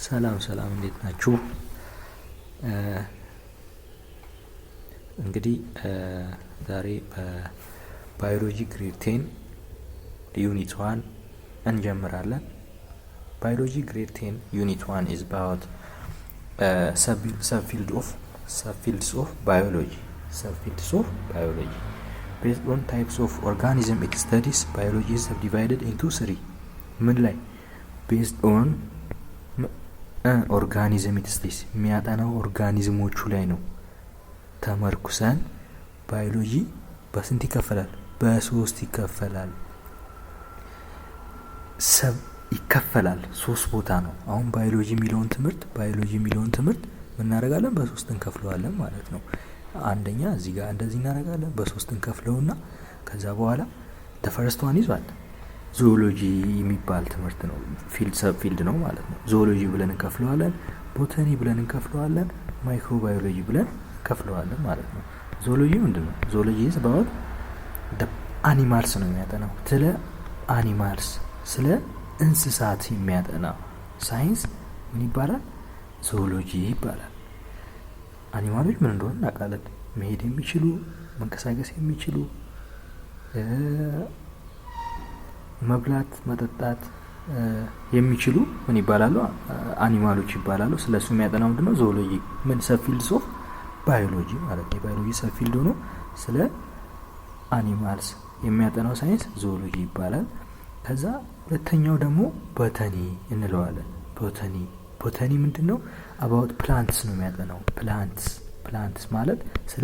ሰላም እንዴት ናችሁ? እንግዲህ ዛሬ በባዮሎጂ ግሬድ 10 ዩኒት 1 እንጀምራለን። ባዮሎጂ ግሬድ 10 ዩኒት 1 is about subfields of biology. Based on types of organism it studies, biology is subdivided into 3. ምን ላይ based on ኦርጋኒዝም ኢትስቲስ የሚያጠናው ኦርጋኒዝሞቹ ላይ ነው ተመርኩሰን ባዮሎጂ በስንት ይከፈላል? በሶስት ይከፈላል። ይከፈላል ሶስት ቦታ ነው። አሁን ባዮሎጂ የሚለውን ትምህርት ምን እናደርጋለን? በሶስት እንከፍለዋለን ማለት ነው። አንደኛ እዚህ ጋር እንደዚህ እናደርጋለን፣ በሶስት እንከፍለውና ከዛ በኋላ the first one ይዟል ዞሎጂ የሚባል ትምህርት ነው። ፊልድ ነው ማለት ነው። ዞሎጂ ብለን እንከፍለዋለን፣ ቦታኒ ብለን እንከፍለዋለን፣ ማይክሮባዮሎጂ ብለን እንከፍለዋለን ማለት ነው። ዞሎጂ ምንድነው? ዞሎጂ is about the animals ነው የሚያጠናው። ስለ አኒማልስ ስለ እንስሳት የሚያጠና ሳይንስ ምን ይባላል? ዞሎጂ ይባላል። አኒማሎች ምን እንደሆነ እናውቃለን። መሄድ የሚችሉ መንቀሳቀስ የሚችሉ መብላት መጠጣት የሚችሉ ምን ይባላሉ? አኒማሎች ይባላሉ። ስለሱ የሚያጠናው ምንድነው? ዞሎጂ ምን ሰብፊልድስ ኦፍ ባዮሎጂ ማለት ነው። ባዮሎጂ ሰብፊልድ ሆኖ ስለ አኒማልስ የሚያጠናው ሳይንስ ዞሎጂ ይባላል። ከዛ ሁለተኛው ደግሞ ቦታኒ እንለዋለን። ቦታኒ ምንድነው? አባውት ፕላንትስ ነው የሚያጠናው። ፕላንትስ ማለት ስለ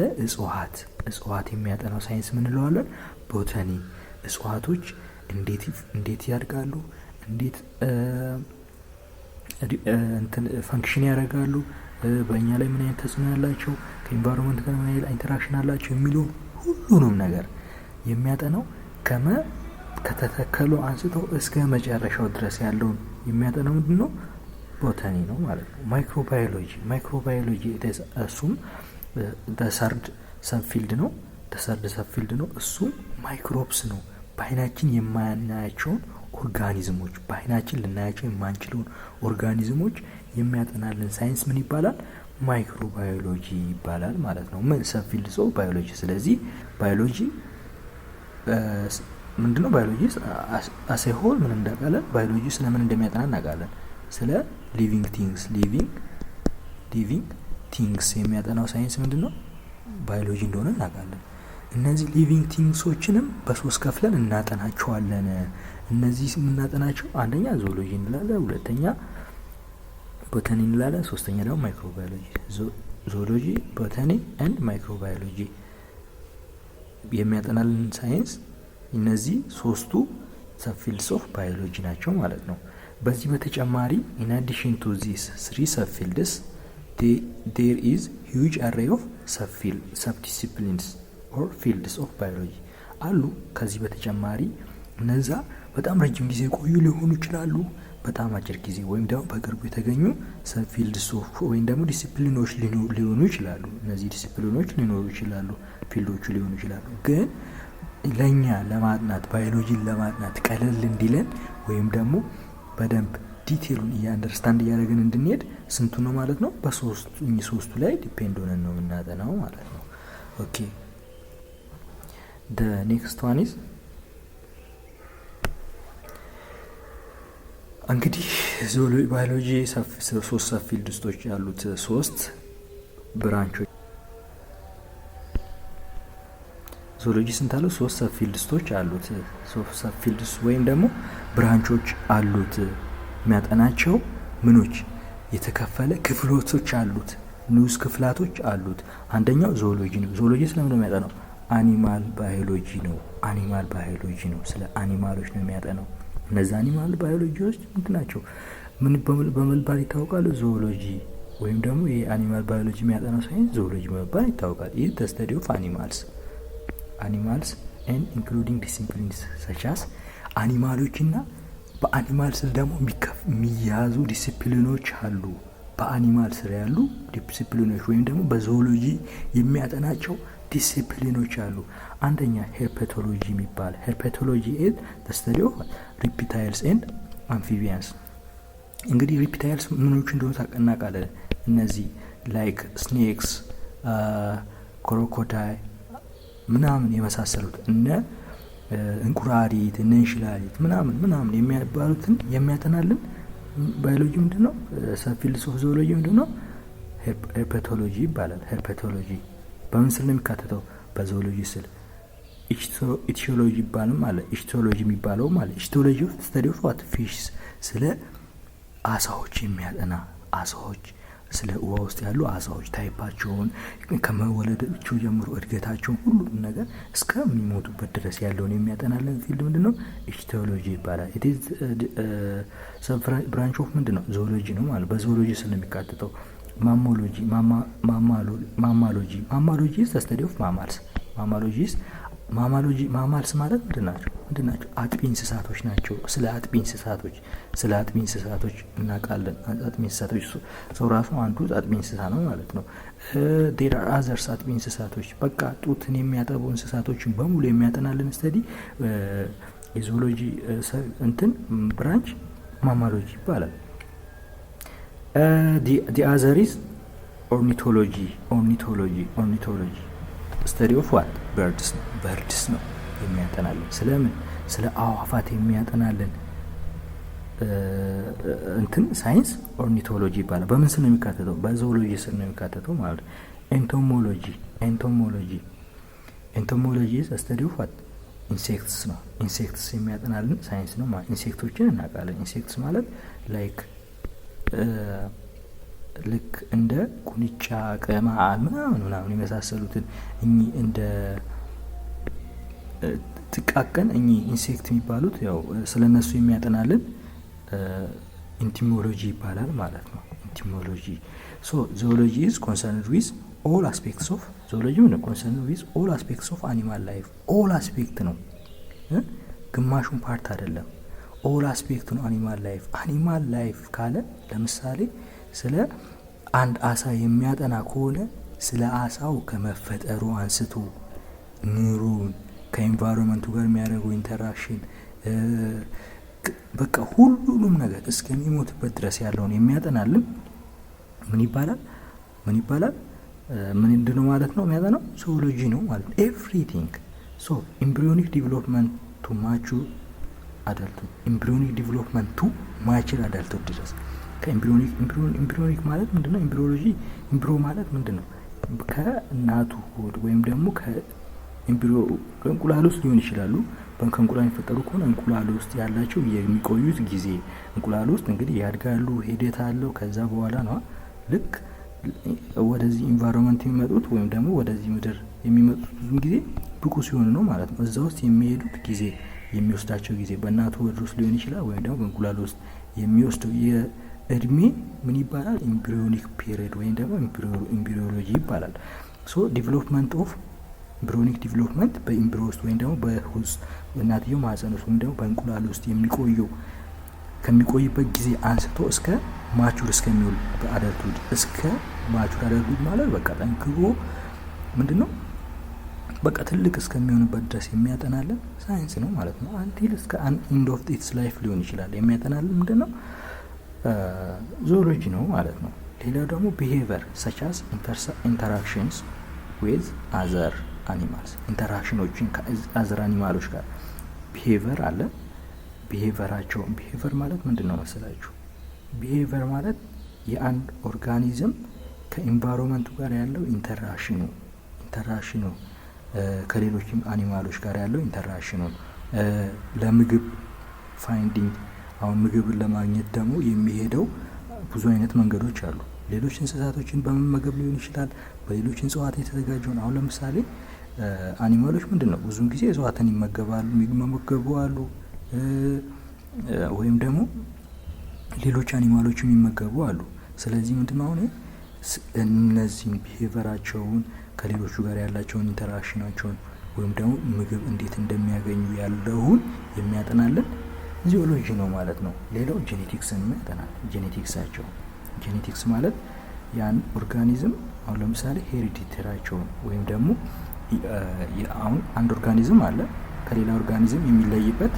እጽዋት የሚያጠናው ሳይንስ ምን እንለዋለን? ቦታኒ። እጽዋቶች እንዴት ያድጋሉ፣ እንዴት ፈንክሽን ያደርጋሉ፣ በእኛ ላይ ምን አይነት ተጽዕኖ ያላቸው፣ ከኢንቫይሮንመንት ጋር ምን አይነት ኢንተራክሽን አላቸው የሚሉ ሁሉንም ነገር የሚያጠናው ከተተከሉ አንስተው እስከ መጨረሻው ድረስ ያለውን የሚያጠናው ምንድነው? ቦታኒ ነው ማለት ነው። ማይክሮባዮሎጂ እሱም ተሰርድ ሰብፊልድ ነው። እሱም ማይክሮብስ ነው። በአይናችን የማናያቸውን ኦርጋኒዝሞች፣ በአይናችን ልናያቸው የማንችለውን ኦርጋኒዝሞች የሚያጠናልን ሳይንስ ምን ይባላል? ማይክሮባዮሎጂ ይባላል ማለት ነው። ምን ሰብፊልድስ ኦፍ ባዮሎጂ። ስለዚህ ባዮሎጂ ምንድነው? ባዮሎጂ አስ ኤ ሆል ምን እንዳውቃለን? ባዮሎጂ ስለምን እንደሚያጠና እናውቃለን። ስለ ሊቪንግ ቲንግስ የሚያጠናው ሳይንስ ምንድነው? ባዮሎጂ እንደሆነ እናውቃለን። እነዚህ ሊቪንግ ቲንግሶችንም በሶስት ከፍለን እናጠናቸዋለን። እነዚህ የምናጠናቸው አንደኛ ዞሎጂ እንላለን፣ ሁለተኛ ቦታኒ እንላለን፣ ሶስተኛ ደግሞ ማይክሮባዮሎጂ። ዞሎጂ፣ ቦታኒ ኤንድ ማይክሮባዮሎጂ የሚያጠናልን ሳይንስ እነዚህ ሶስቱ ሰብፊልድስ ኦፍ ባዮሎጂ ናቸው ማለት ነው። በዚህ በተጨማሪ in addition to these three subfields there is huge array of subdisciplines or fields of biology አሉ። ከዚህ በተጨማሪ እነዛ በጣም ረጅም ጊዜ ቆዩ ሊሆኑ ይችላሉ፣ በጣም አጭር ጊዜ ወይም ደግሞ በቅርቡ የተገኙ ሰብፊልድስ ኦፍ ወይም ደግሞ ዲሲፕሊኖች ሊሆኑ ይችላሉ። እነዚህ ዲሲፕሊኖች ሊኖሩ ይችላሉ፣ ፊልዶቹ ሊሆኑ ይችላሉ። ግን ለኛ ለማጥናት ባዮሎጂን ለማጥናት ቀለል እንዲለን ወይም ደግሞ በደንብ ዲቴሉን አንደርስታንድ እያደረግን እንድንሄድ ስንቱ ነው ማለት ነው? ሶስቱ ላይ ዲፔንድ ሆነን ነው የምናጠናው ማለት ነው። ኦኬ the next one is እንግዲህ ባዮሎጂ ሶስት ሰብፊልድስቶች ያሉት ሶስት ብራንቾች ዞሎጂ ስንት አለው? ሶስት ሰብፊልድስቶች አሉት። ሶስት ሰብፊልድስ ወይም ደግሞ ብራንቾች አሉት። የሚያጠናቸው ምኖች የተከፈለ ክፍሎቶች አሉት፣ ንዑስ ክፍላቶች አሉት። አንደኛው ዞሎጂ ነው። ዞሎጂ ስለምን ነው የሚያጠናው? አኒማል ባዮሎጂ ነው። ስለ አኒማሎች ነው የሚያጠናው። እነዚህ አኒማል ባዮሎጂዎች ምንድን ናቸው? ምን በመባል ይታወቃሉ? ዞሎጂ ወይም ደግሞ የአኒማል ባዮሎጂ የሚያጠናው ሳይንስ ዞሎጂ በመባል ይታወቃል። ይህ the study of animals and including disciplines such as አኒማሎችና በአኒማል ስር ደግሞ የሚያዙ ዲሲፕሊኖች አሉ። በአኒማል ስር ያሉ ዲሲፕሊኖች ወይም ደግሞ በዞሎጂ የሚያጠናቸው ዲሲፕሊኖች አሉ። አንደኛ ሄርፔቶሎጂ የሚባል ሄርፔቶሎጂ is the study of reptiles and amphibians እንግዲህ ሪፕታይልስ ምኖቹ እንደሆኑ እናውቃለን። እነዚህ ላይክ ስኔክስ፣ ክሮኮዳይል ምናምን የመሳሰሉት እነ እንቁራሪት፣ እነ እንሽላሊት ምናምን የሚባሉትን የሚያጠናልን ባዮሎጂ ምንድን ነው? ሰብፊልድስ ኦፍ ዞኦሎጂ ምንድን ነው? ሄርፔቶሎጂ ይባላል። ሄርፔቶሎጂ በምን ስል ነው የሚካተተው? በዞኦሎጂ ስል። ኢቲዮሎጂ ይባልም አለ። ኢቲዮሎጂ የሚባለው ማለት ኢቲዮሎጂ ኦፍ ስተዲ ኦፍ ዋት ፊሽስ፣ ስለ አሳዎች የሚያጠና አሳዎች፣ ስለ ውሃ ውስጥ ያሉ አሳዎች ታይፓቸውን ከመወለዳቸው ጀምሮ እድገታቸውን ሁሉም ነገር እስከሚሞቱበት ድረስ ያለውን የሚያጠናልን ፊልድ ምንድን ነው? ኢቲዮሎጂ ይባላል። ኢት ኢዝ ሰብ ብራንች ኦፍ ምንድን ነው? ዞኦሎጂ ነው ማለት። በዞኦሎጂ ስል ነው የሚካተተው። ማሞሎጂ፣ ማማሎጂ ኢዝ ዘ ስተዲ ኦፍ ማማልስ። ማማልስ ማለት ምንድን ናቸው? አጥቢ እንስሳቶች ናቸው። ስለ አጥቢ እንስሳቶች እናውቃለን። አጥቢ እንስሳቶች ሰው ራሱ አንዱ አጥቢ እንስሳ ነው ማለት ነው። ዴር አር አዘርስ አጥቢ እንስሳቶች፣ በቃ ጡትን የሚያጠቡ እንስሳቶችን በሙሉ የሚያጠናልን ስተዲ የዞኦሎጂ ብራንች ማማሎጂ ይባላል። ዲ አዘር ኢዝ ኦርኒቶሎጂ ስተዲ ኦፍ ዋት በርድስ ነው የሚያጠናልን። ስለምን? ስለ አዋፋት የሚያጠናልን ሳይንስ ኦርኒቶሎጂ ይባላል። በምን ስር ነው የሚካተተው? በዞኦሎጂ ስር ነው የሚካተተው ማለት ነው። ኤንቶሞሎጂ ስተዲ ኦፍ ዋት ኢንሴክትስ ነው። ኢንሴክትስ የሚያጠናልን ሳይንስ ነው ማለት። ኢንሴክቶችን እናውቃለን። ኢንሴክትስ ማለት ላይክ ልክ እንደ ቁንጫ፣ ቅማል ምናምን የመሳሰሉትን እኚህ እንደ ጥቃቅን ኢንሴክት የሚባሉት ያው ስለነሱ የሚያጠናልን ኢንቲሞሎጂ ይባላል ማለት ነው። ኢንቲሞሎጂ ዞኦሎጂ ኢዝ ኮንሰርንድ ዊዝ ኦል አስፔክትስ ኦፍ ዞኦሎጂ ነው ኮንሰርንድ ዊዝ ኦል አስፔክትስ ኦፍ አኒማል ላይፍ። ኦል አስፔክት ነው፣ ግማሹን ፓርት አይደለም። ኦል አስፔክት ነው አኒማል ላይፍ ካለ ለምሳሌ ስለ አንድ አሳ የሚያጠና ከሆነ ስለ አሳው ከመፈጠሩ አንስቶ ኑሮን ከኢንቫይሮንመንቱ ጋር የሚያደርገው ኢንተራክሽን በቃ ሁሉንም ነገር እስከሚሞትበት ድረስ ያለውን የሚያጠናልን ምን ይባላል? ምን እንደሆነ ማለት ነው የሚያጠናው ዞኦሎጂ ነው ማለት ነው። ኤቭሪቲንግ ኤምብሪዮኒክ ዲቨሎፕመንት ቱ ማቹር አዳልቱ ኤምብሪዮኒክ ዲቨሎፕመንት ቱ ማቹር አዳልቱ ድረስ ከኤምብሪዮኒክ ማለት ምንድነው? ኤምብሪዮ ማለት ምንድነው? ከእናቱ ሆድ ወይም ደግሞ ከእንቁላል ውስጥ ሊሆን ይችላሉ። ከእንቁላል የሚፈጠሩ ከሆነ እንቁላል ውስጥ ያላቸው የሚቆዩት ጊዜ እንቁላል ውስጥ እንግዲህ ያድጋሉ፣ ሂደት አለው። ከዛ በኋላ ነው ልክ ወደዚህ ኢንቫይሮንመንት የሚመጡት ወይም ደግሞ ወደዚህ ምድር የሚመጡት ጊዜ ብቁ ሲሆኑ ነው ማለት ነው። እዛ ውስጥ የሚሄዱት ጊዜ የሚወስዳቸው ጊዜ በእናቱ ሆድ ውስጥ ሊሆን ይችላል ወይም ደግሞ በእንቁላል ውስጥ የሚወስደው የእድሜ ምን ይባላል? ኤምብሪዮኒክ ፒሪየድ ወይም ደግሞ ኤምብሪዮሎጂ ይባላል። ዲቨሎፕመንት ኦፍ ኤምብሪዮኒክ ዲቨሎፕመንት በኤምብሪዮ ውስጥ ወይም ደግሞ በውስጥ በእናትየው ማህፀን ውስጥ ወይም ደግሞ በእንቁላል ውስጥ ከሚቆይበት ጊዜ አንስቶ እስከ ማቹር እስከሚውል በአደልትሁድ እስከ ማቹር አደልትሁድ ማለት በቃ ጠንክሮ ምንድነው በቃ ትልቅ እስከሚሆንበት ድረስ የሚያጠናልን ሳይንስ ነው ማለት ነው። አንቲል እስከ ኢንድ ኦፍ ኢትስ ላይፍ ሊሆን ይችላል የሚያጠናልን ምንድነው? ዞኦሎጂ ነው ማለት ነው። ሌላው ደግሞ ቢሄቪየር ሰች አስ ኢንተራክሽንስ ዊዝ አዘር አኒማልስ ኢንተራክሽኖችን ከአዘር አኒማሎች ጋር ቢሄቪየር አለ። ቢሄቪየር ማለት ምንድን ነው መሰላችሁ? ቢሄቪየር ማለት የአንድ ኦርጋኒዝም ከኢንቫይሮንመንቱ ጋር ያለው ኢንተራክሽኑ ከሌሎችም አኒማሎች ጋር ያለው ኢንተራክሽኑ ለምግብ ፋይንዲንግ አሁን ምግብን ለማግኘት ደግሞ የሚሄደው ብዙ አይነት መንገዶች አሉ። ሌሎች እንስሳቶችን በመመገብ ሊሆን ይችላል፣ በሌሎች እጽዋት የተዘጋጀውን። አሁን ለምሳሌ አኒማሎች ምንድነው ብዙውን ጊዜ እጽዋትን ይመገቡ አሉ፣ ወይም ደግሞ ሌሎች አኒማሎችም ይመገቡ አሉ። ስለዚህ ምንድነው አሁን እነዚህን ቢሄቪየራቸውን ከሌሎቹ ጋር ያላቸውን ኢንተራክሽናቸውን ወይም ደግሞ ምግብ እንዴት እንደሚያገኙ ያለውን የሚያጠናልን ዚኦሎጂ ነው ማለት ነው። ሌላው ጄኔቲክስን ያጠናል። ጄኔቲክስ ማለት ያን ኦርጋኒዝም አሁን ለምሳሌ ሄሪዲተራቸውን ወይም ደግሞ አሁን አንድ ኦርጋኒዝም አለ ከሌላ ኦርጋኒዝም የሚለይበት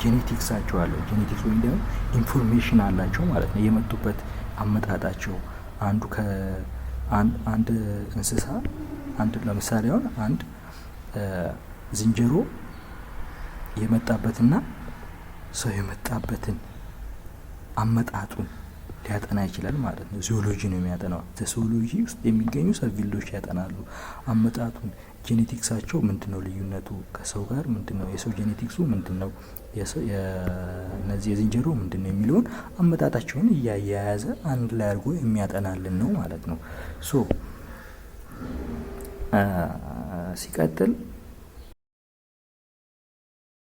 ጄኔቲክሳቸው አለው። ጄኔቲክስ ወይም ደግሞ ኢንፎርሜሽን አላቸው ማለት ነው። የመጡበት አመጣጣቸው አንዱ ከአንድ እንስሳ አንድ ለምሳሌ አሁን አንድ ዝንጀሮ የመጣበትና ሰው የመጣበትን አመጣጡን ሊያጠና ይችላል ማለት ነው። ዚዮሎጂ ነው የሚያጠናው። ዚዮሎጂ ውስጥ የሚገኙ ሰብፊልዶች ያጠናሉ አመጣጡን። ጄኔቲክሳቸው ምንድነው ልዩነቱ ከሰው ጋር ምንድነው፣ የሰው ጄኔቲክሱ ምንድነው፣ እነዚህ የዝንጀሮ ምንድነው የሚለውን አመጣጣቸውን እያያያዘ አንድ ላይ አድርጎ የሚያጠናልን ነው ማለት ነው። ሲቀጥል